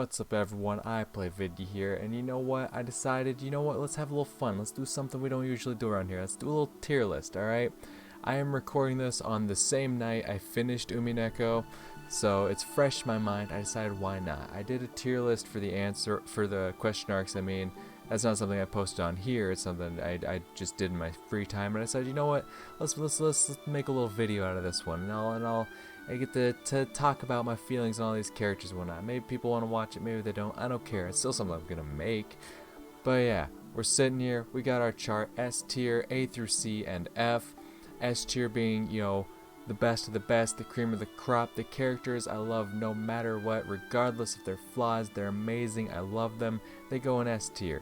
What's up everyone, IPlayVidya here, and you know what, I decided, let's have a little fun, let's do something we don't usually do around here, let's do a little tier list, alright? I am recording this on the same night I finished Umineko, so it's fresh in my mind. I decided why not. I did a tier list for the question arcs. I mean, that's not something I posted on here, it's something I just did in my free time, and I said, you know what, let's make a little video out of this one, I get to talk about my feelings on all these characters and whatnot. Maybe people want to watch it, maybe they don't. I don't care. It's still something I'm gonna make. But yeah, we're sitting here. We got our chart: S tier, A through C, and F. S tier being, the best of the best, the cream of the crop. The characters I love no matter what, regardless of their flaws. They're amazing. I love them. They go in S tier.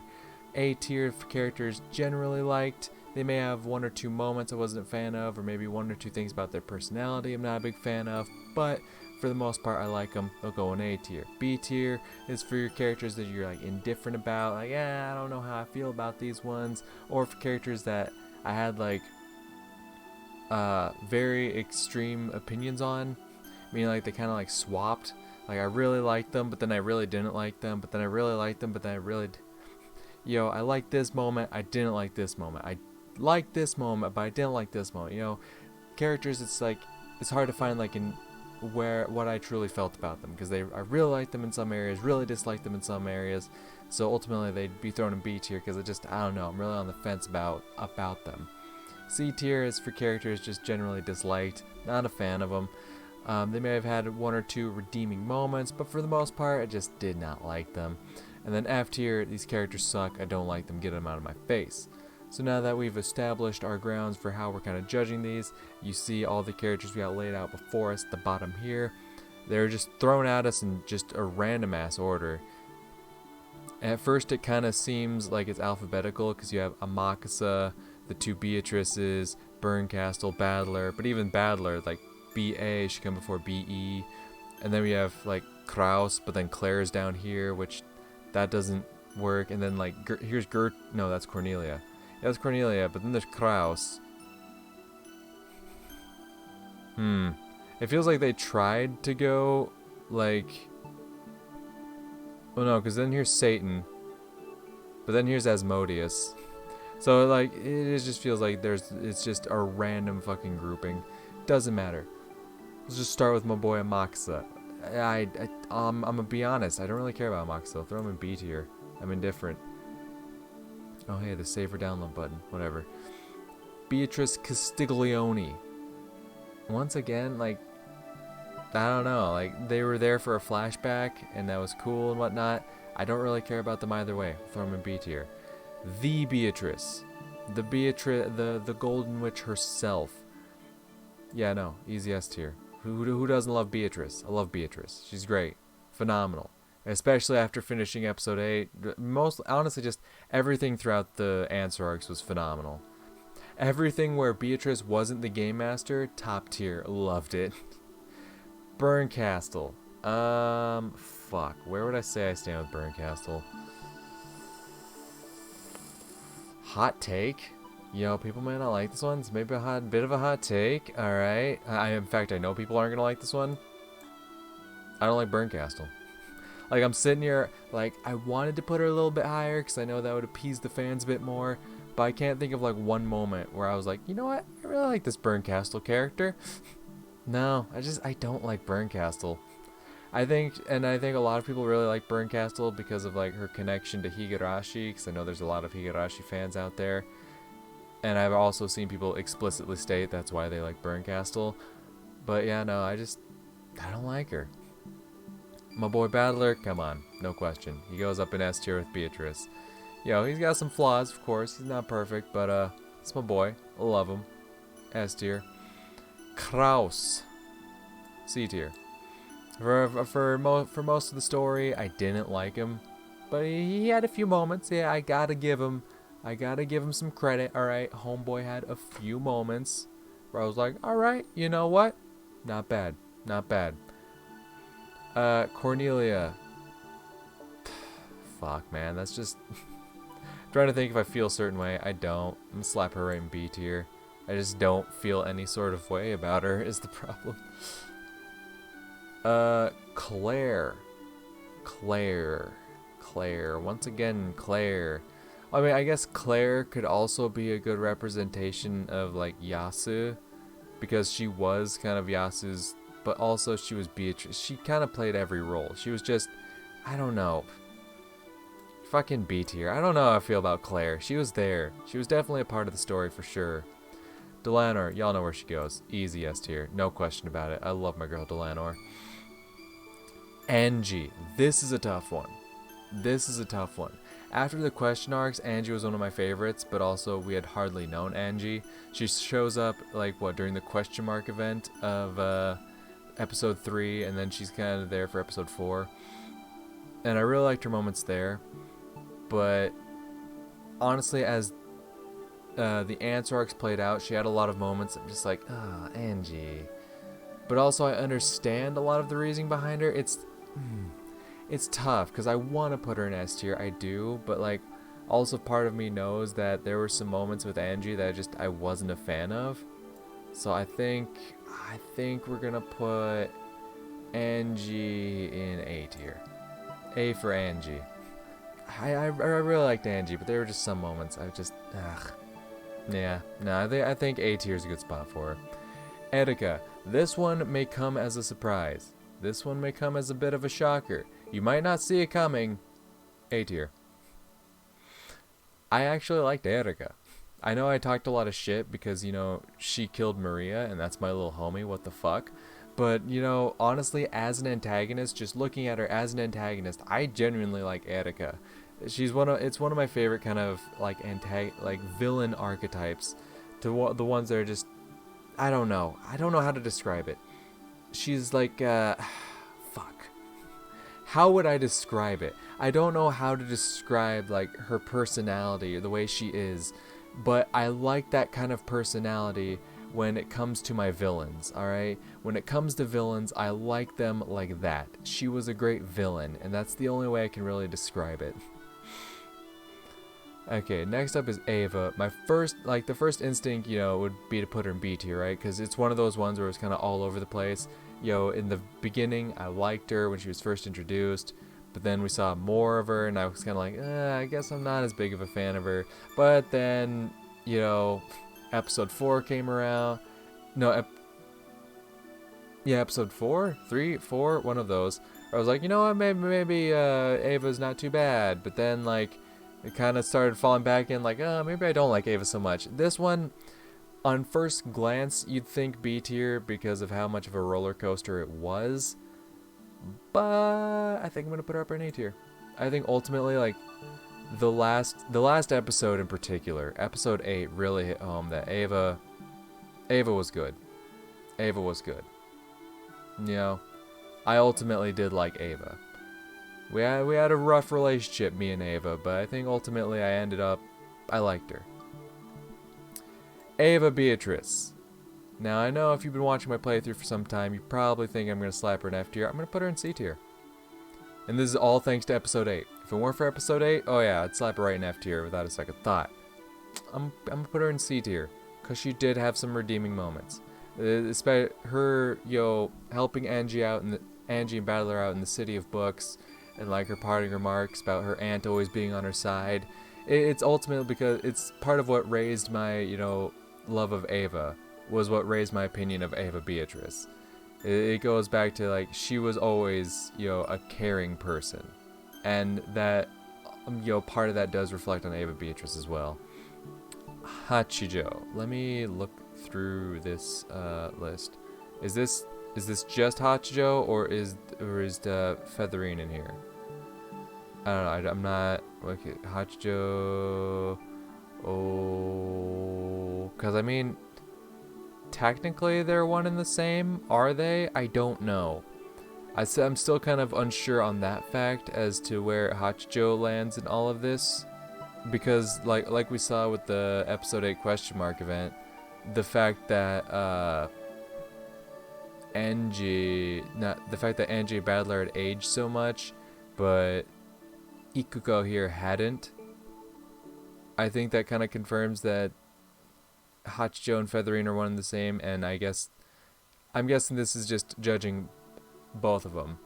A tier for characters generally liked. They may have one or two moments I wasn't a fan of, or maybe one or two things about their personality I'm not a big fan of, but for the most part I like them. They'll go in A tier. B tier is for your characters that you're like indifferent about, like, I don't know how I feel about these ones, or for characters that I had like very extreme opinions on, meaning like they kind of like swapped. Like I really liked them, but then I really didn't like them, but then I really liked them, but then I really I liked this moment, I didn't like this moment. I liked this moment, but I didn't like this moment. Characters, it's like it's hard to find like in what I truly felt about them, because I really liked them in some areas, really disliked them in some areas. So ultimately they'd be thrown in B tier because I don't know, I'm really on the fence about them. C tier is for characters just generally disliked, not a fan of them. They may have had one or two redeeming moments, but for the most part I just did not like them. And then F tier, these characters suck, I don't like them, get them out of my face. So now that we've established our grounds for how we're kind of judging these, you see all the characters we got laid out before us at the bottom here. They're just thrown at us in just a random ass order. At first it kind of seems like it's alphabetical because you have Amakasa, the two Beatrices, Burncastle, Battler, but even Battler, like BA should come before BE. And then we have like Kraus, but then Claire's down here, which that doesn't work. And then like here's no, that's Cornelia. Yeah, that's Cornelia, but then there's Kraus. It feels like they tried to go like, oh no, because then here's Satan, but then here's Asmodeus. So like it just feels like it's just a random fucking grouping. Doesn't matter. Let's just start with my boy Amaxa. I'm gonna be honest, I don't really care about Amaxa. I'll throw him in B tier. I'm indifferent. Oh hey, the save or download button, whatever. Beatrice Castiglione. Once again, like, I don't know, like they were there for a flashback and that was cool and whatnot. I don't really care about them either way. I'll throw them in B tier. The Beatrice, the Golden Witch herself. Yeah, no, easy S tier. Who doesn't love Beatrice? I love Beatrice. She's great, phenomenal. Especially after finishing episode 8. Honestly, just everything throughout the answer arcs was phenomenal. Everything where Beatrice wasn't the game master, top tier, loved it. Burncastle. Fuck. Where would I say I stand with Burncastle? Hot take. People may not like this one. It's maybe a bit of a hot take. Alright. In fact, I know people aren't going to like this one. I don't like Burncastle. Like, I'm sitting here, like, I wanted to put her a little bit higher because I know that would appease the fans a bit more, but I can't think of, like, one moment where I was like, you know what, I really like this Burncastle character. No, I don't like Burncastle. I think a lot of people really like Burncastle because of, like, her connection to Higurashi, because I know there's a lot of Higurashi fans out there, and I've also seen people explicitly state that's why they like Burncastle, but yeah, no, I don't like her. My boy Battler, come on, no question. He goes up in S tier with Beatrice. He's got some flaws, of course. He's not perfect, but it's my boy. I love him. S tier. Kraus, C tier. For most of the story, I didn't like him, but he had a few moments. Yeah, I gotta give him some credit. All right, homeboy had a few moments where I was like, all right, you know what? Not bad, not bad. Cornelia. Fuck, man, that's just... I'm trying to think if I feel a certain way. I don't. I'm gonna slap her right in B tier. I just don't feel any sort of way about her is the problem. Claire. Claire. Claire. Once again, Claire. I mean, I guess Claire could also be a good representation of, like, Yasu. Because she was kind of Yasu's, but also she was Beatrice. She kind of played every role. She was just, I don't know. Fucking B tier. I don't know how I feel about Claire. She was there. She was definitely a part of the story for sure. Delanor, y'all know where she goes. Easy S tier. No question about it. I love my girl Delanor. Angie. This is a tough one. This is a tough one. After the question arcs, Angie was one of my favorites, but also we had hardly known Angie. She shows up, like, what, during the question mark event of episode 3, and then she's kind of there for episode 4. And I really liked her moments there, but honestly, as the answer arcs played out, she had a lot of moments I'm just like, ah, oh, Angie. But also I understand a lot of the reasoning behind her. It's tough because I want to put her in S tier, I do, but like also part of me knows that there were some moments with Angie that I wasn't a fan of. So I think we're gonna put Angie in A tier. A for Angie. I really liked Angie, but there were just some moments yeah, no, I think A tier is a good spot for her. Etika, this one may come as a surprise. This one may come as a bit of a shocker. You might not see it coming. A tier. I actually liked Etika. I know I talked a lot of shit because, you know, she killed Maria and that's my little homie, what the fuck. But, you know, honestly, as an antagonist, just looking at her as an antagonist, I genuinely like Etika. It's one of my favorite kind of like villain archetypes. The ones that are just, I don't know how to describe it. She's like fuck. How would I describe it? I don't know how to describe like her personality or the way she is, but I like that kind of personality when it comes to my villains, alright? When it comes to villains, I like them like that. She was a great villain, and that's the only way I can really describe it. Okay, next up is Ava. The first instinct, you know, would be to put her in B tier, right? Because it's one of those ones where it's kind of all over the place. In the beginning, I liked her when she was first introduced, but then we saw more of her, and I was kind of like, I guess I'm not as big of a fan of her. But then, episode 4 came around. No, episode 4? 3? 4? One of those. I was like, you know what, maybe Ava's not too bad. But then, like, it kind of started falling back in, like, maybe I don't like Ava so much. This one, on first glance, you'd think B tier because of how much of a roller coaster it was. But I think I'm going to put her up in A tier. I think ultimately, like, the last episode in particular, episode 8, really hit home that Ava was good. Ava was good. You know, I ultimately did like Ava. We had a rough relationship, me and Ava, but I think ultimately I liked her. Ava Beatrice. Now, I know if you've been watching my playthrough for some time, you probably think I'm going to slap her in F tier. I'm going to put her in C tier. And this is all thanks to episode 8. If it weren't for episode 8, oh yeah, I'd slap her right in F tier without a second thought. I'm going to put her in C tier, because she did have some redeeming moments. Especially her, helping Angie and Battler out in the City of Books, and like her parting remarks about her aunt always being on her side. It's ultimately because it's part of what raised my, love of Ava, was what raised my opinion of Ava Beatrice. It goes back to, like, she was always, a caring person. And that, part of that does reflect on Ava Beatrice as well. Hachijo. Let me look through this list. Is this just Hachijo, or is Featherine in here? I don't know. I'm not. Okay, Hachijo. Oh, because I mean, technically they're one and the same. Are they? I don't know. I'm still kind of unsure on that fact as to where Hachijo lands in all of this, because like we saw with the episode 8 question mark event, the fact that Angie and Battler had aged so much, but Ikuko here hadn't. I think that kind of confirms that Hachijo and Featherine are one and the same, and I'm guessing this is just judging both of them.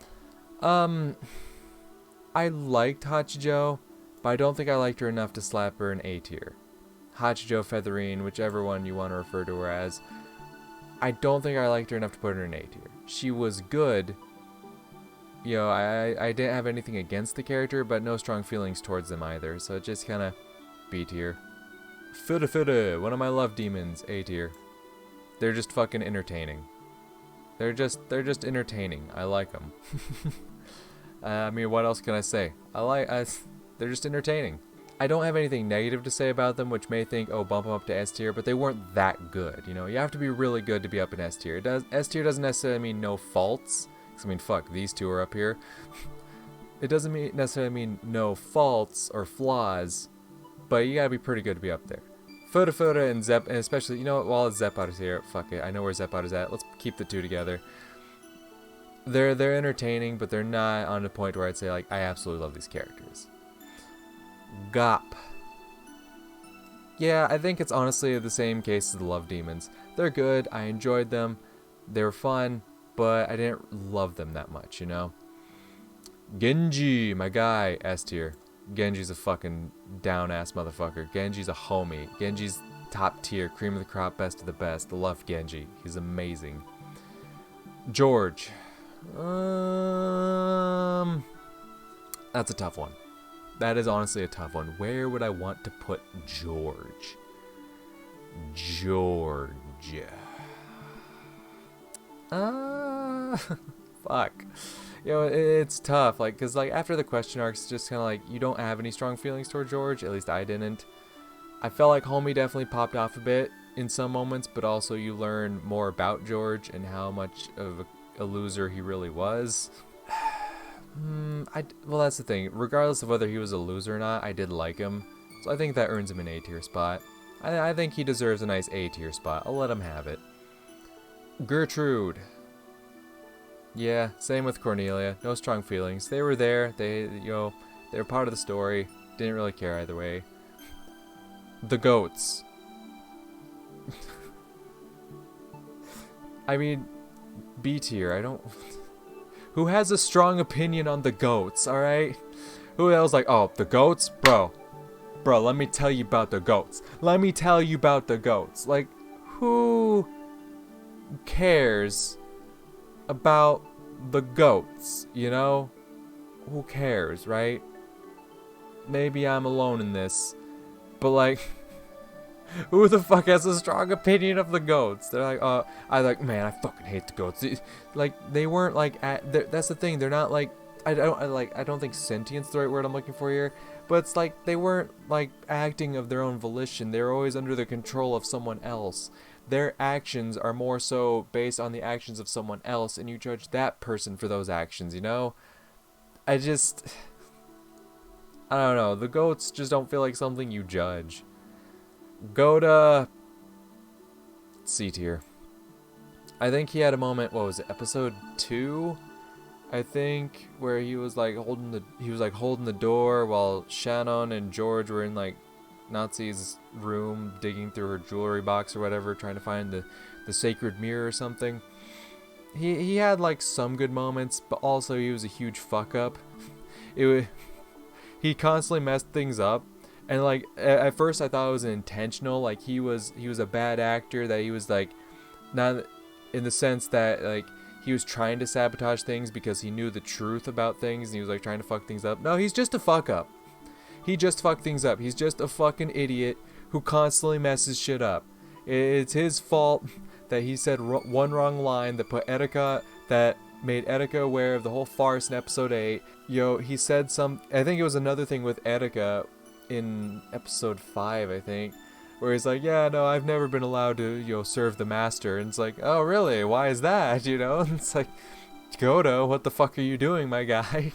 I liked Hachijo, but I don't think I liked her enough to slap her in A tier. Hachijo, Featherine, whichever one you want to refer to her as. I don't think I liked her enough to put her in A tier. She was good. You know, I didn't have anything against the character, but no strong feelings towards them either. So it just kind of B tier. Fuda, one of my love demons, A tier. They're just fucking entertaining. They're just entertaining. I like them. I mean, what else can I say? They're just entertaining. I don't have anything negative to say about them, which may think, oh, bump them up to S tier, but they weren't that good. You know, you have to be really good to be up in S tier. S tier doesn't necessarily mean no faults. Because, I mean, fuck, these two are up here. It doesn't necessarily mean no faults or flaws, but you gotta be pretty good to be up there. Fuda and Zepp, and especially, you know what, while Zeppot is here, fuck it, I know where Zeppot is at, let's keep the two together. They're entertaining, but they're not on the point where I'd say, like, I absolutely love these characters. Gop. Yeah, I think it's honestly the same case as the Love Demons. They're good, I enjoyed them, they were fun, but I didn't love them that much, you know? Genji, my guy, S tier. Genji's a fucking down-ass motherfucker. Genji's a homie. Genji's top tier, cream of the crop, best of the best. I love Genji. He's amazing. George. That's a tough one. That is honestly a tough one. Where would I want to put George? George. Fuck. You know, it's tough, like, because, like, after the question arcs, it's just kind of like, you don't have any strong feelings toward George, at least I didn't. I felt like Homie definitely popped off a bit in some moments, but also you learn more about George and how much of a loser he really was. Well, that's the thing. Regardless of whether he was a loser or not, I did like him, so I think that earns him an A tier spot. I think he deserves a nice A tier spot. I'll let him have it. Gertrude. Yeah, same with Cornelia. No strong feelings. They were there. They were part of the story. Didn't really care either way. The goats. I mean, B tier. I don't. Who has a strong opinion on the goats? All right. Who else like? Oh, the goats, bro. Let me tell you about the goats. Let me tell you about the goats. Like, who cares about the goats, you know? Who cares, right? Maybe I'm alone in this, but like, who the fuck has a strong opinion of the goats? They're like, man, I fucking hate the goats. Like, they weren't like, that's the thing, they're not like, I don't think sentient's the right word I'm looking for here, but it's like, they weren't like acting of their own volition. They were always under the control of someone else. Their actions are more so based on the actions of someone else, and you judge that person for those actions, you know? I don't know. The goats just don't feel like something you judge. Go to C tier. I think he had a moment, what was it, episode 2? I think, where he was like holding the door while Shannon and George were in like Nazi's room digging through her jewelry box or whatever, trying to find the sacred mirror or something. He had like some good moments, but also he was a huge fuck up. He constantly messed things up, and like at first I thought it was intentional, like he was a bad actor, that he was like, not in the sense that like he was trying to sabotage things because he knew the truth about things and he was like trying to fuck things up. No, he's just a fuck up. He just fucked things up. He's just a fucking idiot who constantly messes shit up. It's his fault that he said one wrong line that made Etika aware of the whole farce in episode 8. He said I think it was another thing with Etika in episode 5, I think, where he's like, yeah, no, I've never been allowed to, serve the master. And it's like, oh, really? Why is that? And it's like, Goto, what the fuck are you doing, my guy?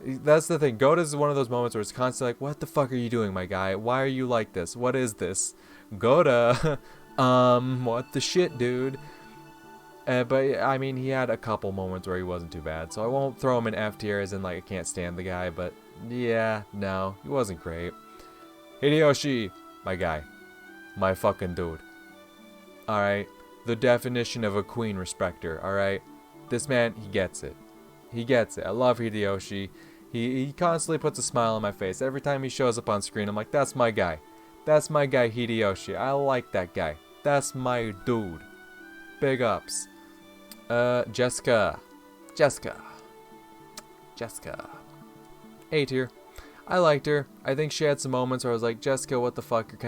That's the thing. Goto is one of those moments where it's constantly like, what the fuck are you doing, my guy? Why are you like this? What is this? Goto, what the shit, dude? But, I mean, he had a couple moments where he wasn't too bad, so I won't throw him in F tier as in, like, I can't stand the guy, but, yeah, no, he wasn't great. Hideyoshi, my guy. My fucking dude. Alright? The definition of a queen respecter, alright? This man, he gets it. He gets it. I love Hideyoshi. He constantly puts a smile on my face. Every time he shows up on screen, I'm like, that's my guy. That's my guy, Hideyoshi. I like that guy. That's my dude. Big ups. Jessica. A tier. I liked her. I think she had some moments where I was like, Jessica, what the fuck? You're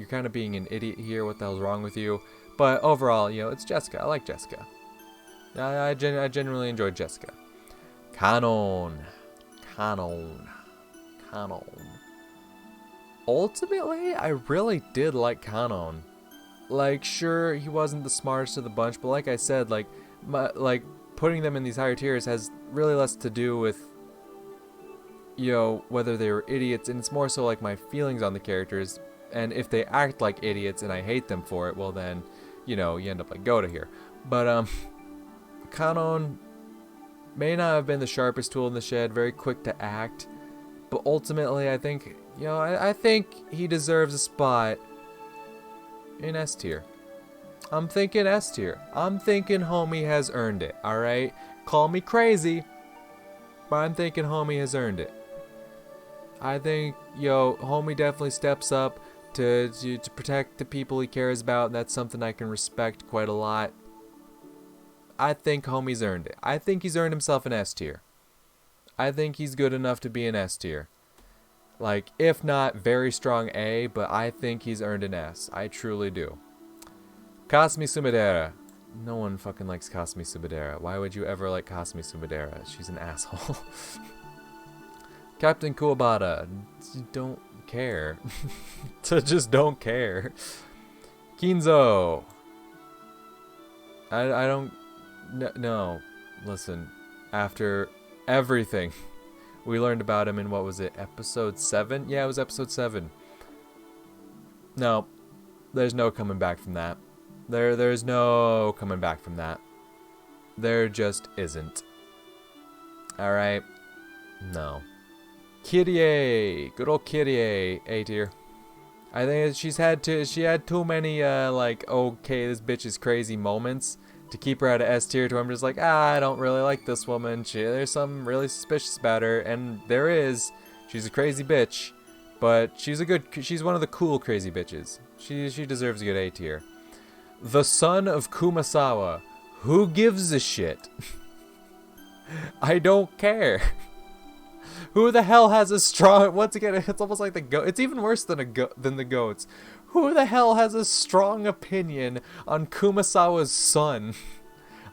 kind of being an idiot here. What the hell's wrong with you? But overall, you know, it's Jessica. I like Jessica. I genuinely enjoyed Jessica. Kanon. Ultimately, I really did like Kanon. Like, sure, he wasn't the smartest of the bunch, but like I said, like putting them in these higher tiers has really less to do with, you know, whether they were idiots, and it's more so like my feelings on the characters. And if they act like idiots and I hate them for it, well then, you know, you end up like Goda here. But Kanon may not have been the sharpest tool in the shed, very quick to act, but ultimately I think, you know, I think he deserves a spot in S tier. I'm thinking S tier. I'm thinking homie has earned it, alright? Call me crazy, but I'm thinking homie has earned it. I think, yo, homie definitely steps up to protect the people he cares about, and that's something I can respect quite a lot. I think homie's earned it. I think he's earned himself an S tier. I think he's good enough to be an S tier. Like, if not very strong A, but I think he's earned an S. I truly do. Kasumi Sumidera. No one fucking likes Kasumi Sumidera. Why would you ever like Kasumi Sumidera? She's an asshole. Captain Kuwabata. Don't care. Just don't care. Kinzo. I don't... No. Listen. After everything we learned about him in, what was it, episode 7? Yeah, it was episode 7. No. There's no coming back from that. There's no coming back from that. There just isn't. Alright. No. Kyrie. Good old Kyrie. A tier. I think she had too many, like, okay, this bitch is crazy moments to keep her at a S tier, to I'm just like, I don't really like this woman. There's something really suspicious about her, and there is. She's a crazy bitch, but she's one of the cool crazy bitches. She deserves a good A tier. The son of Kumasawa. Who gives a shit? I don't care. Who the hell has a strong... Once again, it's almost like the goat. It's even worse than the goats. Who the hell has a strong opinion on Kumasawa's son?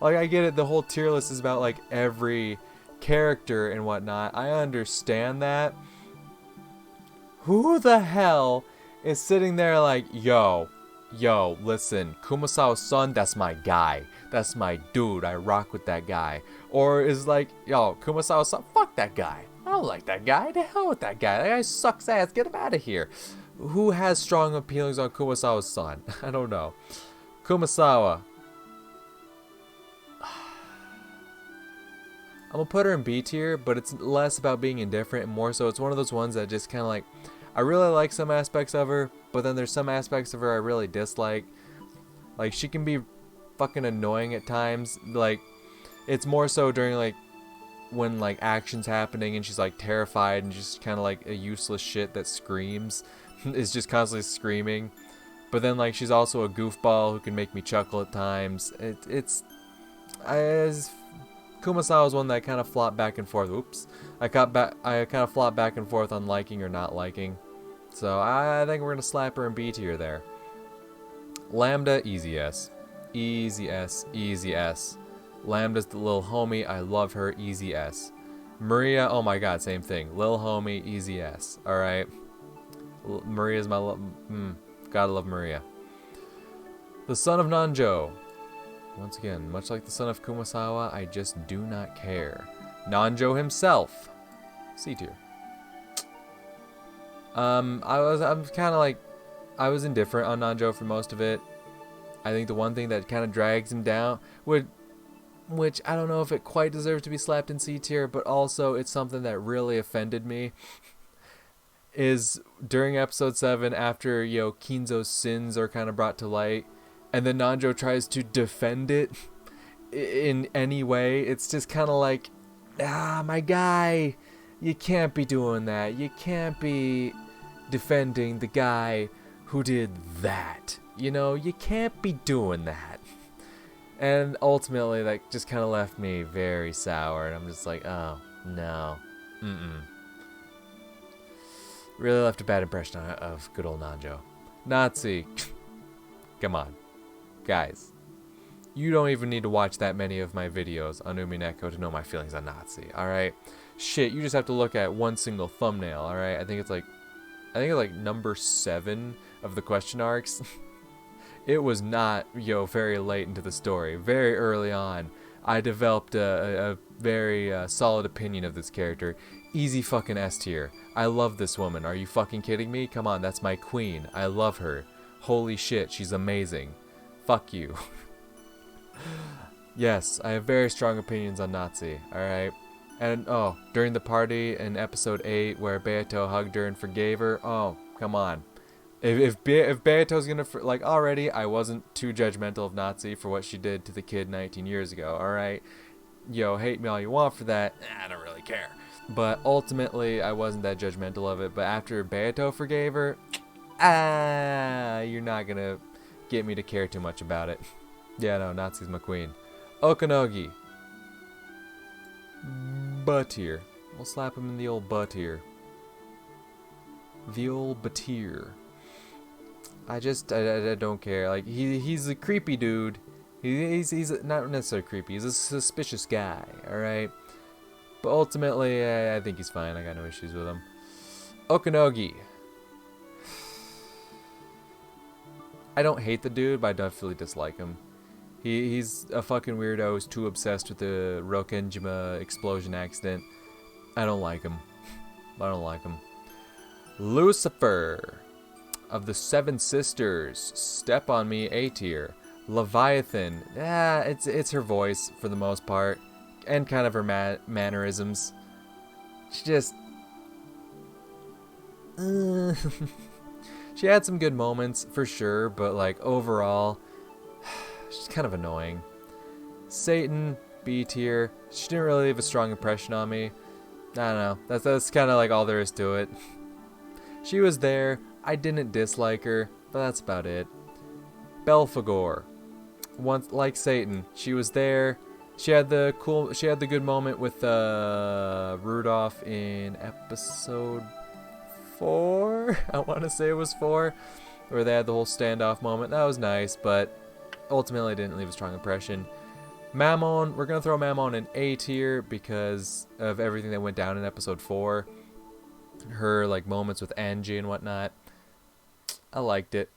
Like, I get it, the whole tier list is about, like, every character and whatnot. I understand that. Who the hell is sitting there like, yo, listen, Kumasawa's son, that's my guy. That's my dude. I rock with that guy. Or is like, yo, Kumasawa's son, fuck that guy. I don't like that guy. The hell with that guy. That guy sucks ass. Get him out of here. Who has strong feelings on Kumasawa's son? I don't know. Kumasawa. I'm gonna put her in B tier, but it's less about being indifferent and more so it's one of those ones that just kind of like, I really like some aspects of her, but then there's some aspects of her I really dislike. Like, she can be fucking annoying at times. Like, it's more so during, like, when, like, action's happening and she's, like, terrified and just kind of, like, a useless shit that screams. Is just constantly screaming. But then, like, she's also a goofball who can make me chuckle at times. Kumasawa's one that I kind of flop back and forth. Oops. I kind of flop back and forth on liking or not liking. So I think we're going to slap her in B tier there. Lambda, easy S. Easy S. Easy S. Lambda's the little homie. I love her. Easy S. Maria, oh my god, same thing. Lil homie, easy S. Alright. Maria's my gotta love Maria. The son of Nanjo. Once again, much like the son of Kumasawa, I just do not care. Nanjo himself. C tier. I'm kind of like, I was indifferent on Nanjo for most of it. I think the one thing that kind of drags him down, which I don't know if it quite deserves to be slapped in C tier, but also it's something that really offended me, is during episode 7, after, you know, Kinzo's sins are kind of brought to light, and then Nanjo tries to defend it in any way. It's just kind of like, my guy, You can't be doing that. You can't be defending the guy who did that. You know, you can't be doing that. And ultimately, that just kind of left me very sour. And I'm just like, oh, no. Really left a bad impression of good old Nanjo. Nazi. Come on. Guys. You don't even need to watch that many of my videos on Umineko to know my feelings on Nazi, alright? Shit, you just have to look at one single thumbnail, alright? I think it's like number 7 of the question arcs. It was not, very late into the story. Very early on, I developed a very solid opinion of this character. Easy fucking S tier. I love this woman. Are you fucking kidding me? Come on, that's my queen. I love her. Holy shit, she's amazing. Fuck you. Yes, I have very strong opinions on Nazi, alright? And, oh, during the party in episode 8 where Beato hugged her and forgave her, oh, come on. If Beato's gonna, already, I wasn't too judgmental of Nazi for what she did to the kid 19 years ago, alright? Hate me all you want for that, I don't really care. But ultimately, I wasn't that judgmental of it, but after Beato forgave her, you're not gonna get me to care too much about it. Yeah, no, Nazi's my queen. Okanogi. Butt here. We'll slap him in the old butt here. The old batir. I don't care. Like, he's a creepy dude. He's not necessarily creepy. He's a suspicious guy, alright? But ultimately, I think he's fine. I got no issues with him. Okanogi. I don't hate the dude, but I definitely dislike him. He's a fucking weirdo. He's too obsessed with the Rokenjima explosion accident. I don't like him. I don't like him. Lucifer of the Seven Sisters. Step on Me, A tier. Leviathan. It's her voice for the most part. And kind of her mannerisms. She just... She had some good moments, for sure, but, like, overall... She's kind of annoying. Satan, B tier. She didn't really leave a strong impression on me. I don't know. That's kind of like all there is to it. She was there. I didn't dislike her, but that's about it. Belphegor. Once, like Satan, she was there. She had the good moment with Rudolph in episode 4. I want to say it was 4, where they had the whole standoff moment. That was nice, but ultimately didn't leave a strong impression. Mammon, we're going to throw Mammon in A tier because of everything that went down in episode 4. Her, like, moments with Angie and whatnot. I liked it.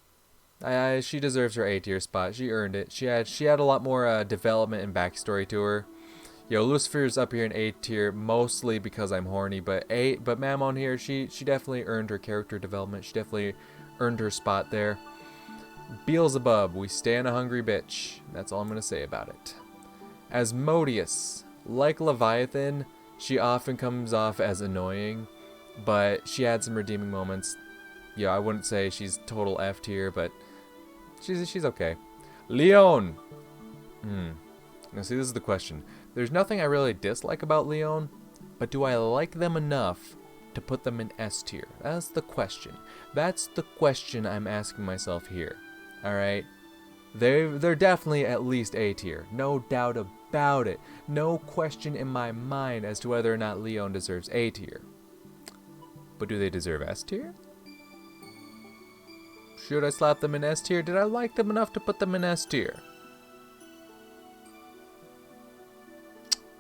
She deserves her A tier spot. She earned it. She had a lot more development and backstory to her. Lucifer's up here in A tier mostly because I'm horny, but Mammon here, she definitely earned her character development. She definitely earned her spot there. Beelzebub, we stand a hungry bitch. That's all I'm going to say about it. Asmodeus, like Leviathan, she often comes off as annoying, but she had some redeeming moments. I wouldn't say she's total F tier, but she's okay. Leon. Now see, this is the question. There's nothing I really dislike about Leon, but do I like them enough to put them in S tier? That's the question. That's the question I'm asking myself here. Alright? They're definitely at least A tier. No doubt about it. No question in my mind as to whether or not Leon deserves A tier. But do they deserve S tier? Should I slap them in S tier? Did I like them enough to put them in S tier?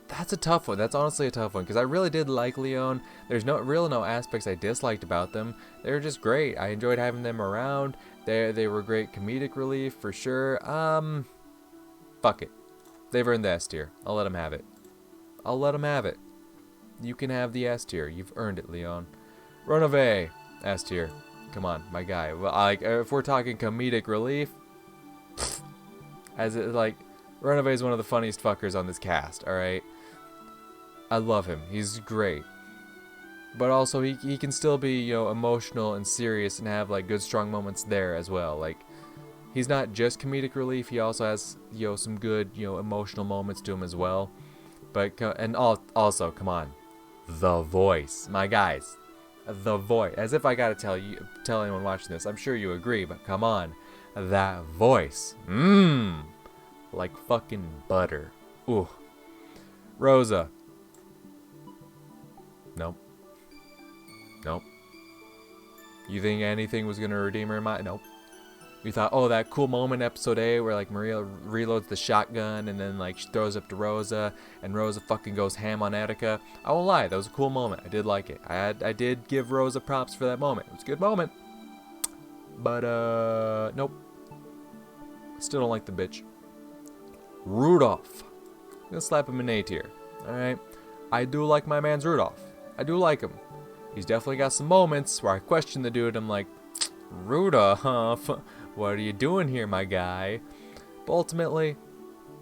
That's a tough one. That's honestly a tough one because I really did like Leon. There's no aspects I disliked about them. They were just great. I enjoyed having them around. They were great comedic relief for sure. Fuck it. They've earned the S tier. I'll let them have it. I'll let them have it. You can have the S tier. You've earned it, Leon. Renove, S tier. Come on, my guy. Well, if we're talking comedic relief, Renove is one of the funniest fuckers on this cast. All right. I love him. He's great. But also, he can still be, emotional and serious and have, like, good, strong moments there as well. Like, he's not just comedic relief. He also has, some good, emotional moments to him as well. But, also, come on. the voice. My guys, the voice. As if I gotta tell anyone watching this. I'm sure you agree, but come on. That voice. Like fucking butter. Ooh. Rosa. Nope. Nope. You think anything was gonna redeem her in my... Nope. You thought, oh, that cool moment episode 8 where like Maria reloads the shotgun and then like she throws up to Rosa and Rosa fucking goes ham on Attica. I won't lie, that was a cool moment. I did like it. I did give Rosa props for that moment. It was a good moment. But nope. Still don't like the bitch. Rudolph. I'm gonna slap him in A tier. Alright. I do like my man's Rudolph. I do like him. He's definitely got some moments where I question the dude. I'm like, Rudolph, what are you doing here, my guy? But ultimately,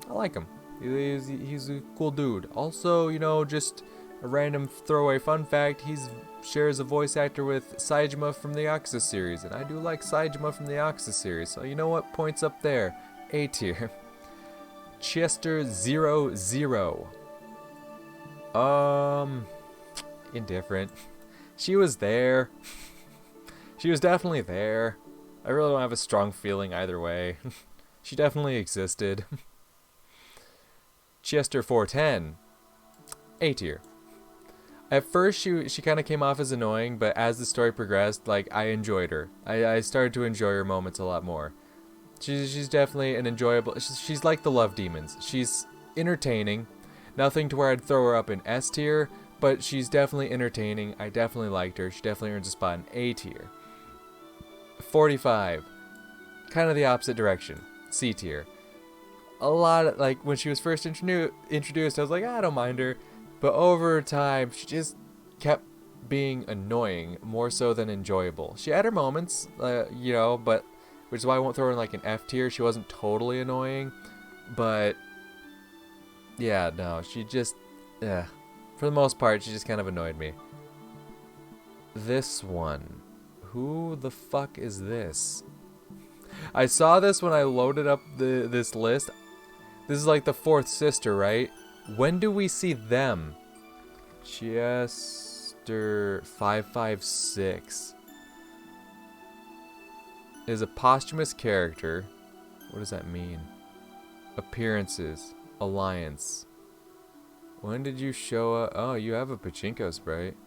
I like him. He's a cool dude. Also, you know, just a random throwaway fun fact, he shares a voice actor with Saejima from the Yakuza series, and I do like Saejima from the Yakuza series, so you know what? Points up there. A tier. Chester00. Indifferent. She was there. She was definitely there. I really don't have a strong feeling either way. She definitely existed. Chester 410. A tier. At first, she kind of came off as annoying, but as the story progressed, like, I enjoyed her. I started to enjoy her moments a lot more. She's definitely an enjoyable... She's like the Love Demons. She's entertaining. Nothing to where I'd throw her up in S tier, but she's definitely entertaining. I definitely liked her. She definitely earns a spot in A tier. 45. Kind of the opposite direction. C tier. A lot of, like, when she was first introduced, I was like, I don't mind her. But over time, she just kept being annoying more so than enjoyable. She had her moments, you know, but which is why I won't throw her in like an F tier. She wasn't totally annoying, but yeah, no, she just, for the most part, she just kind of annoyed me. This one, who the fuck is this? I saw this when I loaded up this list. This is like the fourth sister, right? When do we see them? Chester 556 is a posthumous character. What does that mean? Appearances. Alliance. When did you show up? Oh, you have a pachinko sprite.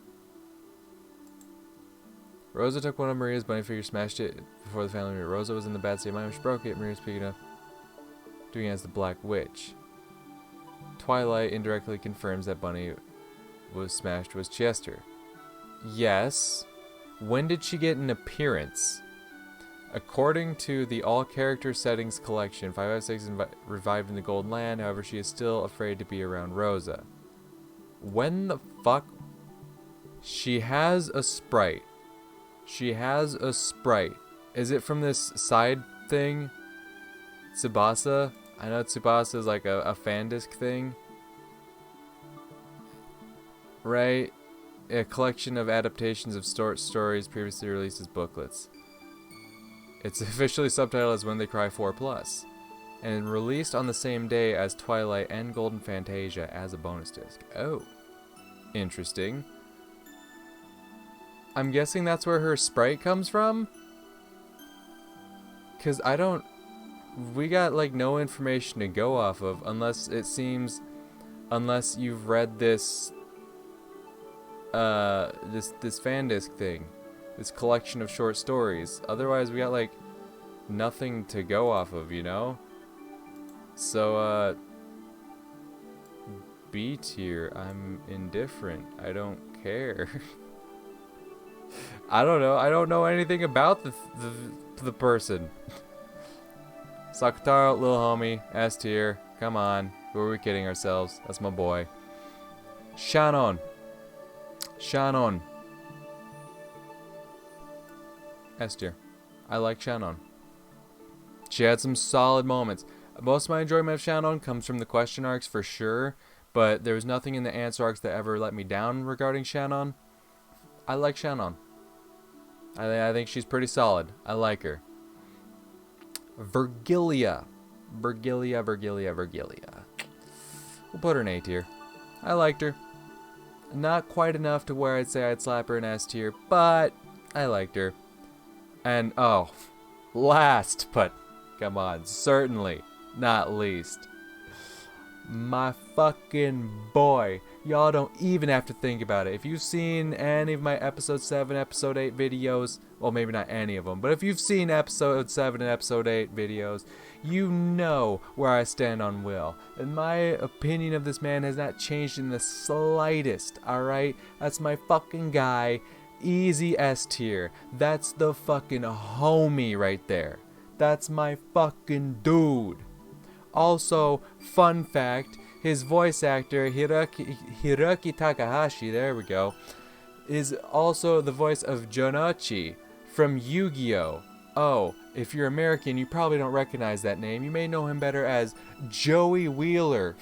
Rosa took one of Maria's bunny figures, smashed it before the family. Rosa was in the bad state of mind when she broke it. Maria's picking up, doing it as the Black Witch. Twilight indirectly confirms that Bunny was smashed was Chester. Yes. When did she get an appearance? According to the All Character Settings collection, 556 is revived in the Golden Land. However, she is still afraid to be around Rosa. When the fuck? She has a sprite. She has a sprite. Is it from this side thing? Tsubasa? I know Tsubasa is like a fan disc thing. Right? A collection of adaptations of stories previously released as booklets. It's officially subtitled as When They Cry 4+, and released on the same day as Twilight and Golden Fantasia as a bonus disc. Oh. Interesting. I'm guessing that's where her sprite comes from? Because I don't... We got like no information to go off of unless it seems... Unless you've read this... this fan disc thing. This collection of short stories. Otherwise, we got like nothing to go off of, you know? So, B tier. I'm indifferent. I don't care. I don't know. I don't know anything about the person. Sakutaro, little homie, S tier. Come on. Who are we kidding ourselves? That's my boy. Shannon. Shannon. S tier. I like Shannon. She had some solid moments. Most of my enjoyment of Shannon comes from the question arcs for sure, but there was nothing in the answer arcs that ever let me down regarding Shannon. I like Shannon. I think she's pretty solid. I like her. Virgilia. Virgilia. We'll put her in A tier. I liked her. Not quite enough to where I'd say I'd slap her in S tier, but I liked her. And oh, last, but come on, certainly not least, my fucking boy. Y'all don't even have to think about it. If you've seen any of my episode 7, episode 8 videos, well, maybe not any of them, but if you've seen episode 7 and episode 8 videos, you know where I stand on Will. And my opinion of this man has not changed in the slightest, alright? That's my fucking guy. Easy S tier. That's the fucking homie right there. That's my fucking dude. Also, fun fact, his voice actor, Hiroki Takahashi, there we go, is also the voice of Jonochi from Yu-Gi-Oh! Oh, if you're American, you probably don't recognize that name. You may know him better as Joey Wheeler.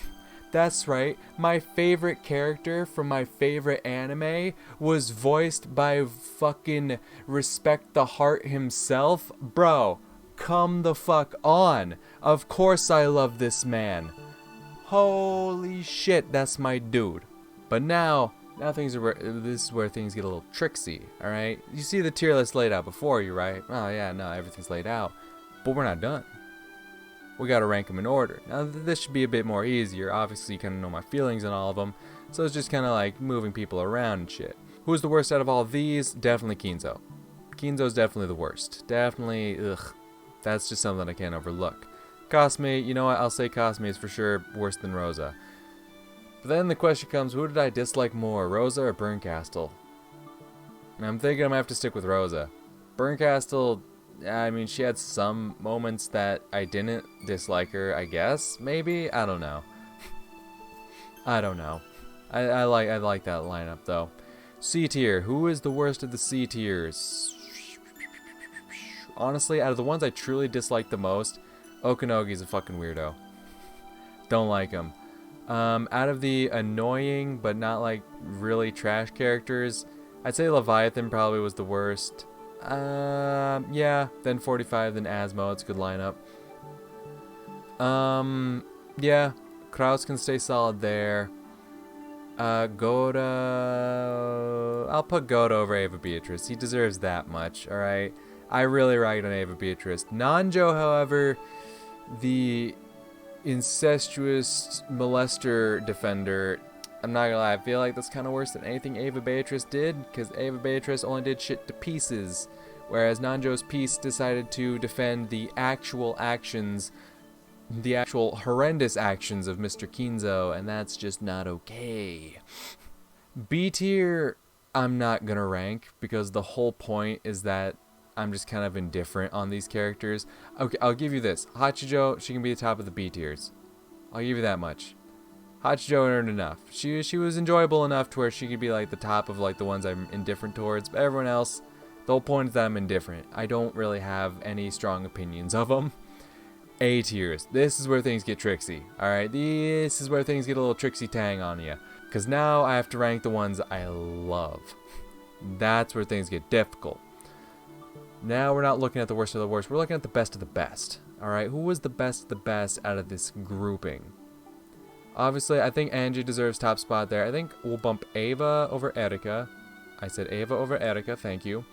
That's right, my favorite character from my favorite anime was voiced by fucking Respect the Heart himself. Bro, come the fuck on. Of course I love this man. Holy shit, that's my dude. But now things are this is where things get a little tricksy, alright? You see the tier list laid out before you, right? Oh yeah, no, everything's laid out. But we're not done. We gotta rank them in order. Now this should be a bit more easier. Obviously you kinda know my feelings on all of them. So it's just kinda like moving people around and shit. Who's the worst out of all of these? Definitely Kinzo. Kinzo's definitely the worst. Definitely, ugh. That's just something I can't overlook. Cosme, you know what? I'll say Cosme is for sure worse than Rosa. But then the question comes, who did I dislike more, Rosa or Bernkastel? And I'm thinking I'm gonna have to stick with Rosa. Bernkastel, I mean, she had some moments that I didn't dislike her, I guess, maybe? I don't know. I don't know. I like that lineup though. C tier, who is the worst of the C tiers? Honestly, out of the ones I truly dislike the most, Okanogi's a fucking weirdo. Don't like him. Out of the annoying but not like really trash characters, I'd say Leviathan probably was the worst. Yeah, then 45, then Asmo, it's a good lineup. Yeah, Kraus can stay solid there. Goda, I'll put Goda over Ava Beatrice. He deserves that much, alright? I really ragged on Ava Beatrice. Nanjo, however, the incestuous molester defender, I'm not gonna lie, I feel like that's kind of worse than anything Ava Beatrice did, because Ava Beatrice only did shit to pieces, whereas Nanjo's piece decided to defend the actual actions, the actual horrendous actions of Mr. Kinzo, and that's just not okay. B tier, I'm not gonna rank, because the whole point is that I'm just kind of indifferent on these characters. Okay, I'll give you this. Hachijo, she can be the top of the B tiers. I'll give you that much. Hachijo earned enough. She was enjoyable enough to where she could be like the top of like the ones I'm indifferent towards. But everyone else, the whole point is that I'm indifferent. I don't really have any strong opinions of them. A tiers. This is where things get tricksy. Alright, this is where things get a little tricksy tang on you. Because now I have to rank the ones I love. That's where things get difficult. Now we're not looking at the worst of the worst. We're looking at the best of the best. Alright, who was the best of the best out of this grouping? Obviously, I think Angie deserves top spot there. I think we'll bump Ava over Erika. I said Ava over Erika, thank you.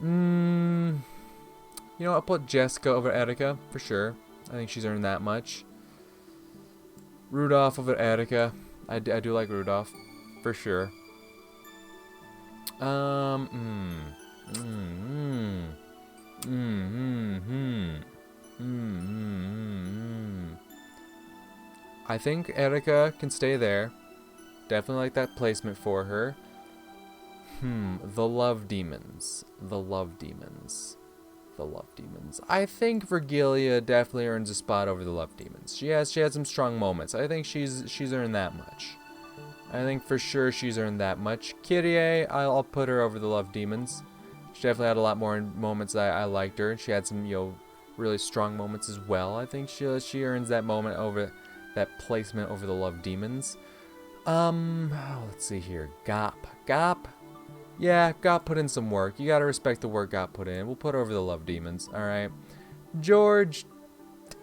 You know, I'll put Jessica over Erika, for sure. I think she's earned that much. Rudolph over Erika. I do like Rudolph, for sure. I think Erika can stay there. Definitely like that placement for her. The Love Demons. The Love Demons. The Love Demons. I think Virgilia definitely earns a spot over the Love Demons. She has some strong moments. I think she's earned that much. I think for sure she's earned that much. Kyrie, I'll put her over the Love Demons. She definitely had a lot more moments that I liked her. She had some, really strong moments as well. I think she earns that moment over that placement over the Love Demons. Let's see here. Gop. Yeah, Gop put in some work. You gotta respect the work Gop put in. We'll put her over the Love Demons. Alright. George,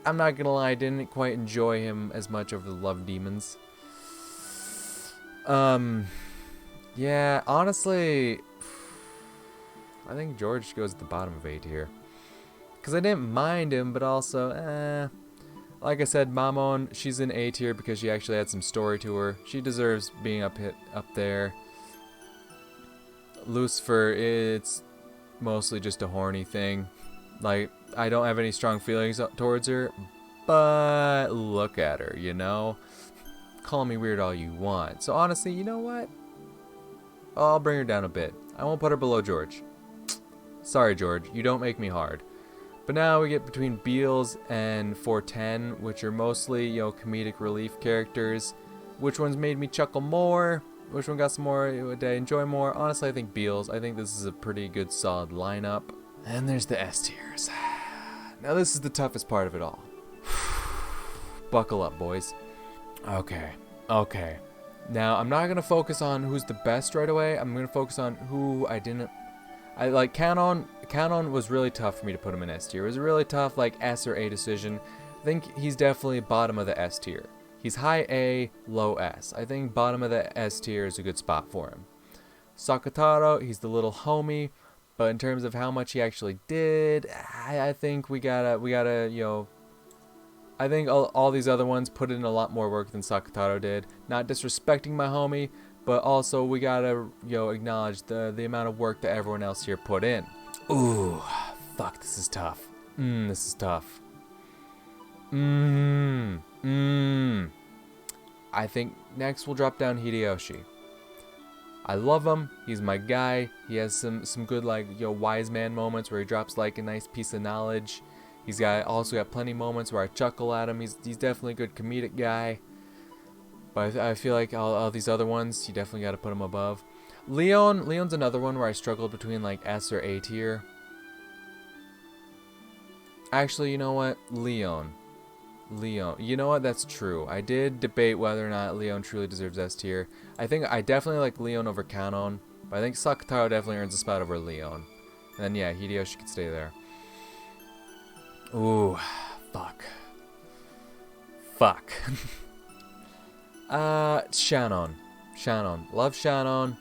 I'm not gonna lie, I didn't quite enjoy him as much over the Love Demons. Yeah, honestly, I think George goes at the bottom of A tier. Because I didn't mind him, but also, like I said, Mamon, she's in A tier because she actually had some story to her. She deserves being up there. Lucifer, it's mostly just a horny thing. Like, I don't have any strong feelings towards her, but look at her, you know? Call me weird all you want. So honestly, you know what? I'll bring her down a bit. I won't put her below George. Sorry, George, you don't make me hard. But now we get between Beals and 410, which are mostly, you know, comedic relief characters. Which one's made me chuckle more? Which one got some more? Did I enjoy more? Honestly, I think Beals. I think this is a pretty good, solid lineup. And there's the S tiers. Now this is the toughest part of it all. Buckle up, boys. Okay. Now, I'm not going to focus on who's the best right away. I'm going to focus on who I like. Canon was really tough for me to put him in S tier. It was a really tough, like, S or A decision. I think he's definitely bottom of the S tier. He's high A, low S. I think bottom of the S tier is a good spot for him. Sakataro, he's the little homie. But in terms of how much he actually did, I think we gotta, you know, I think all these other ones put in a lot more work than Sakataro did. Not disrespecting my homie, but also we gotta, you know, acknowledge the amount of work that everyone else here put in. Ooh, fuck, this is tough. This is tough. I think next we'll drop down Hideyoshi. I love him. He's my guy. He has some good, like, you know, wise man moments where he drops like a nice piece of knowledge. He's also got plenty of moments where I chuckle at him. He's definitely a good comedic guy. But I feel like all these other ones, you definitely got to put him above. Leon's another one where I struggled between like S or A tier. Actually, you know what? Leon. You know what? That's true. I did debate whether or not Leon truly deserves S tier. I think I definitely like Leon over Canon, but I think Sakataro definitely earns a spot over Leon. And then yeah, Hideyoshi could stay there. Ooh, fuck. Shannon. Love Shannon.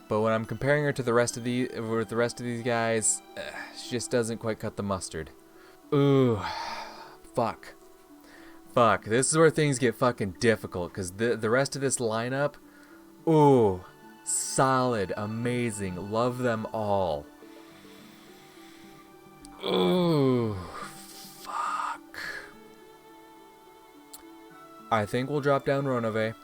But when I'm comparing her to the rest of these guys, she just doesn't quite cut the mustard. Ooh, fuck. This is where things get fucking difficult, because the rest of this lineup, ooh, solid, amazing, love them all. Ooh, fuck. I think we'll drop down Ronove.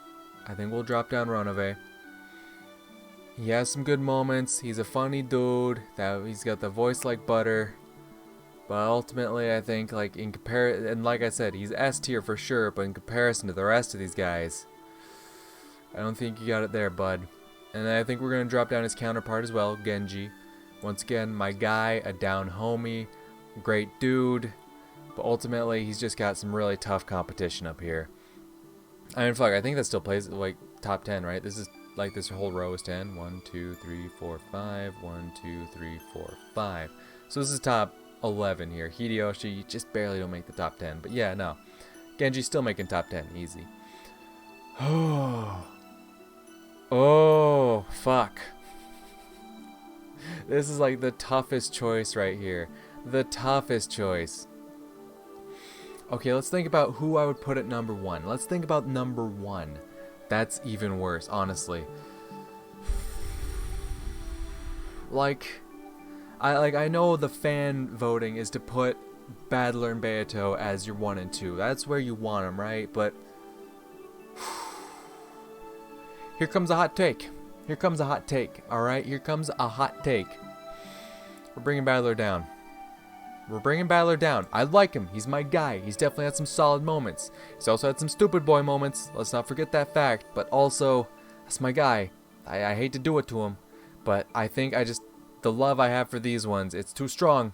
He has some good moments. He's a funny dude. He's got the voice like butter. But ultimately, I think, like, and like I said, he's S tier for sure, but in comparison to the rest of these guys, I don't think you got it there, bud. And I think we're going to drop down his counterpart as well, Genji. Once again, my guy, a down homie, great dude, but ultimately, he's just got some really tough competition up here. I mean, fuck, I think that still plays, like, top 10, right? This is, like, this whole row is 10. 1, 2, 3, 4, 5. 1, 2, 3, 4, 5. So this is top 11 here. Hideyoshi just barely don't make the top 10. But yeah, no. Genji's still making top 10. Easy. Oh, fuck. This is like the toughest choice right here. The toughest choice. Okay, let's think about who I would put at number 1. Let's think about number 1. That's even worse, honestly. I know the fan voting is to put Battler and Beato as your 1 and 2. That's where you want them, right? But here comes a hot take. Alright? Here comes a hot take. We're bringing Battler down. I like him. He's my guy. He's definitely had some solid moments. He's also had some stupid boy moments. Let's not forget that fact. But also, that's my guy. I hate to do it to him. But I think the love I have for these ones, it's too strong.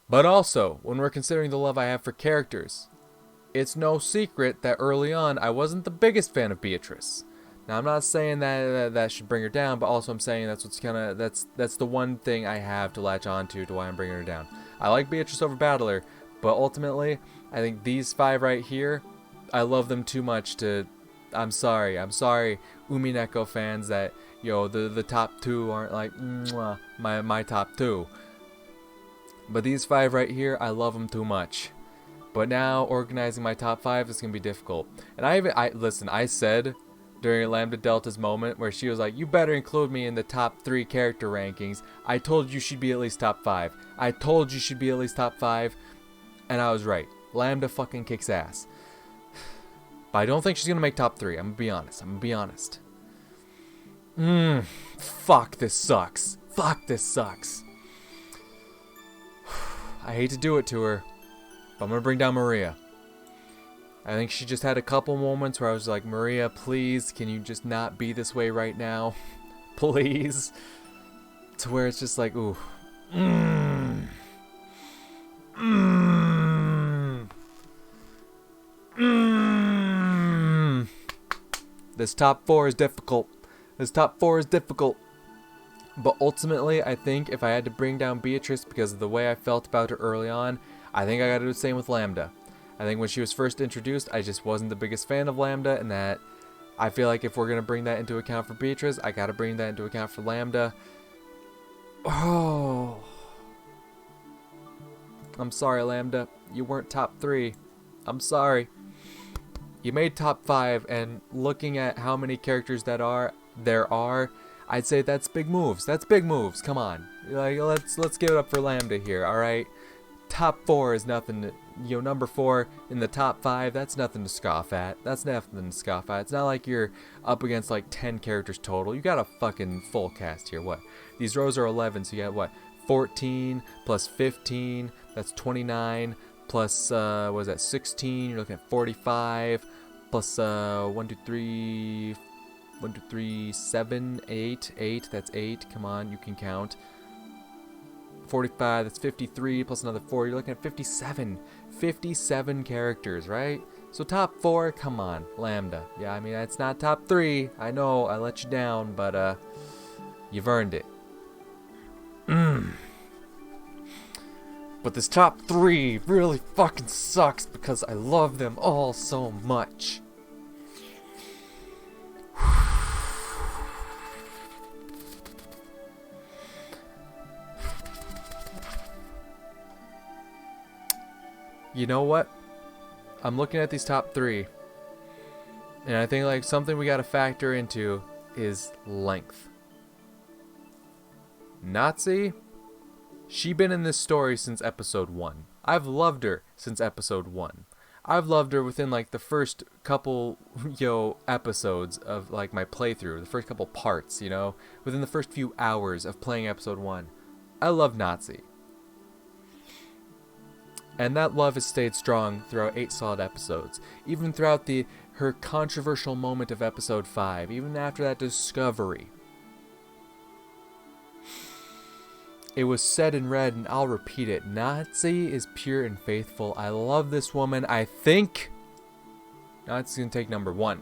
But also, when we're considering the love I have for characters, it's no secret that early on I wasn't the biggest fan of Beatrice. Now I'm not saying that should bring her down, but also I'm saying that's the one thing I have to latch on to why I'm bringing her down. I like Beatrice over Battler, but ultimately I think these 5 right here, I love them too much to. I'm sorry, Umineko fans, that the top two aren't like mwah, my top two. But these 5 right here, I love them too much. But now organizing my top 5 is gonna be difficult. And I said during Lambda Delta's moment where she was like, "You better include me in the top 3 character rankings. I told you she'd be at least top 5. I told you she'd be at least top 5," and I was right. Lambda fucking kicks ass. But I don't think she's gonna make top 3. I'm gonna be honest. Fuck, this sucks. I hate to do it to her, but I'm gonna bring down Maria. I think she just had a couple moments where I was like, "Maria, please, can you just not be this way right now? Please." To where it's just like, ooh. This top 4 is difficult. But ultimately, I think if I had to bring down Beatrice because of the way I felt about her early on, I think I gotta do the same with Lambda. I think when she was first introduced, I just wasn't the biggest fan of Lambda, and that I feel like if we're gonna bring that into account for Beatrice, I gotta bring that into account for Lambda. Oh. I'm sorry, Lambda. You weren't top 3. I'm sorry. You made top 5, and looking at how many characters there are, I'd say that's big moves. Come on, like let's give it up for Lambda here. All right, top 4 is nothing. Number 4 in the top 5. That's nothing to scoff at. It's not like you're up against like 10 characters total. You got a fucking full cast here. What? These rows are 11, so you got what? 14 plus 15. That's 29. Plus what is that? 16. You're looking at 45. Plus 1, 2, 3. 1, 2, 3, 7, 8. That's 8. Come on, you can count. 45. That's 53. Plus another 4. You're looking at 57. 57 characters, right? So top 4. Come on, Lambda. Yeah, I mean it's not top 3. I know I let you down, but you've earned it. But this top 3 really fucking sucks because I love them all so much. You know what? I'm looking at these top 3, and I think like something we gotta factor into is length. Nazi, she been in this story since episode 1. I've loved her since episode 1. I've loved her within like the first couple episodes of like my playthrough, the first couple parts, within the first few hours of playing episode 1. I love Nazi. And that love has stayed strong throughout 8 solid episodes. Even throughout her controversial moment of episode 5. Even after that discovery. It was said and read, and I'll repeat it. Nazi is pure and faithful. I love this woman. I think Nazi's going to take number 1.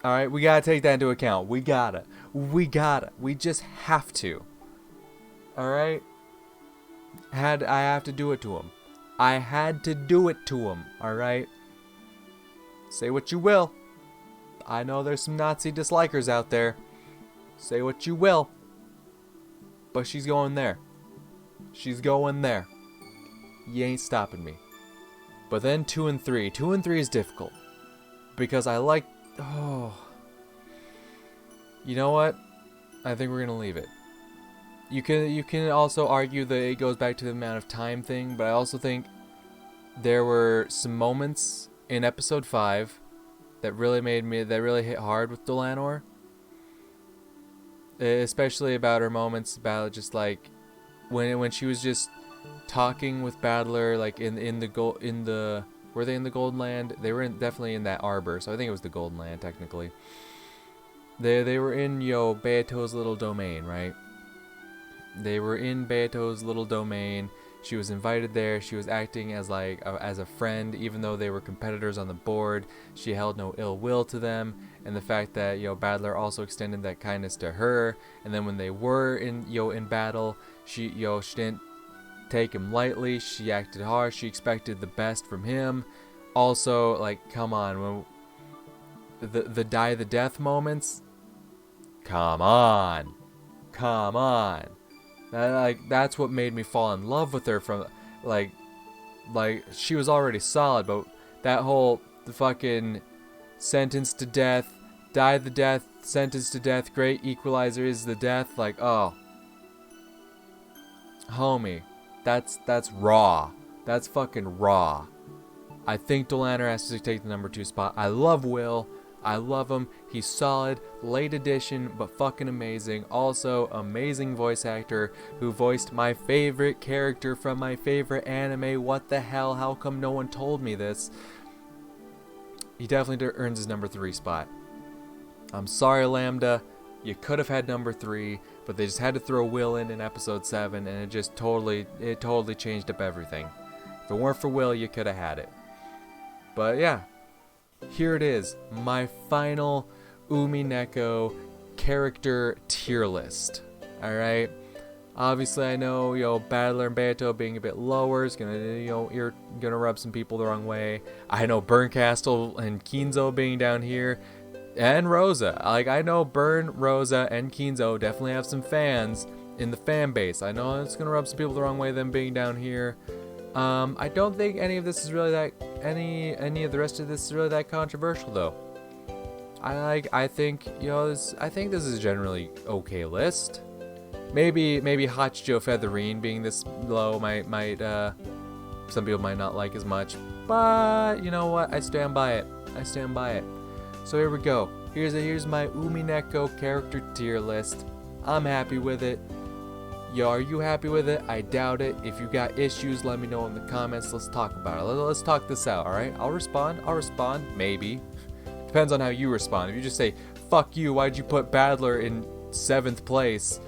Alright, we got to take that into account. We gotta. We just have to. Alright? I have to do it to him. I had to do it to him, alright? Say what you will. I know there's some Nazi dislikers out there. Say what you will. But she's going there. She's going there. You ain't stopping me. But then 2 and 3. 2 and 3 is difficult. Because I like... Oh. You know what? I think we're going to leave it. You can also argue that it goes back to the amount of time thing, but I also think there were some moments in episode 5 that really hit hard with Delanor. Especially about her moments about just like when she was just talking with Battler, like were they in the Golden Land? They were definitely in that arbor, so I think it was the Golden Land technically. They were in Beato's little domain, right? They were in Beato's little domain. She was invited there. She was acting as like as a friend, even though they were competitors on the board. She held no ill will to them, and the fact that Battler also extended that kindness to her. And then when they were in battle, she didn't take him lightly. She acted hard. She expected the best from him. Also, like, come on, when the die the death moments, come on. That's what made me fall in love with her from, like she was already solid, but that whole the fucking sentenced to death, die the death, sentenced to death, great equalizer is the death, like, oh, homie, that's raw. That's fucking raw. I think Dolaner has to take the number 2 spot. I love Will. I love him. He's solid. Late edition, but fucking amazing. Also, amazing voice actor who voiced my favorite character from my favorite anime. What the hell? How come no one told me this? He definitely earns his number 3 spot. I'm sorry, Lambda. You could have had number 3, but they just had to throw Will in episode 7, and it totally changed up everything. If it weren't for Will, you could have had it. But yeah. Here it is, my final Umineko character tier list. Alright? Obviously, I know, Battler and Beto being a bit lower is gonna, you're gonna rub some people the wrong way. I know Burncastle and Kinzo being down here, and Rosa. Like, I know Burn, Rosa, and Kinzo definitely have some fans in the fan base. I know it's gonna rub some people the wrong way, them being down here. I don't think any of this is really that any of the rest of this is really that controversial though. I think I think this is a generally okay list. Maybe Hachijo Featherine being this low might some people might not like as much, but you know what? I stand by it. So here we go. Here's my Umineko character tier list. I'm happy with it. Yo, are you happy with it? I doubt it. If you got issues, let me know in the comments. Let's talk about it. Let's talk this out, alright? I'll respond. Maybe. Depends on how you respond. If you just say, fuck you, why'd you put Battler in 7th place?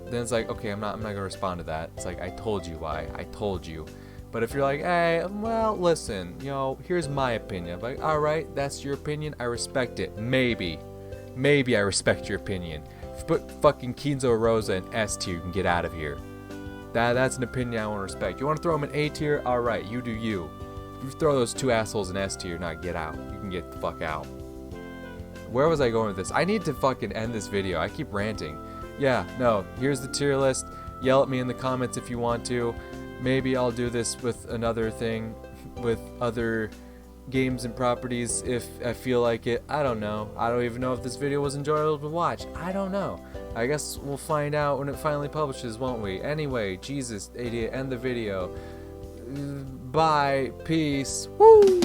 Then it's like, okay, I'm not gonna respond to that. It's like, I told you why. I told you. But if you're like, hey, well, listen, here's my opinion. I'm like, alright, that's your opinion. I respect it. Maybe I respect your opinion. Put fucking Kinzo Rosa in S tier, you can get out of here. That's an opinion I want to respect. You want to throw them in A tier? Alright, you do you. If you throw those 2 assholes in S tier, not get out. You can get the fuck out. Where was I going with this? I need to fucking end this video. I keep ranting. Yeah, no, here's the tier list. Yell at me in the comments if you want to. Maybe I'll do this with another thing, with other games and properties if I feel like it. I don't know. I don't even know if this video was enjoyable to watch. I don't know. I guess we'll find out when it finally publishes, won't we? Anyway, Jesus, idiot, end the video. Bye. Peace. Woo!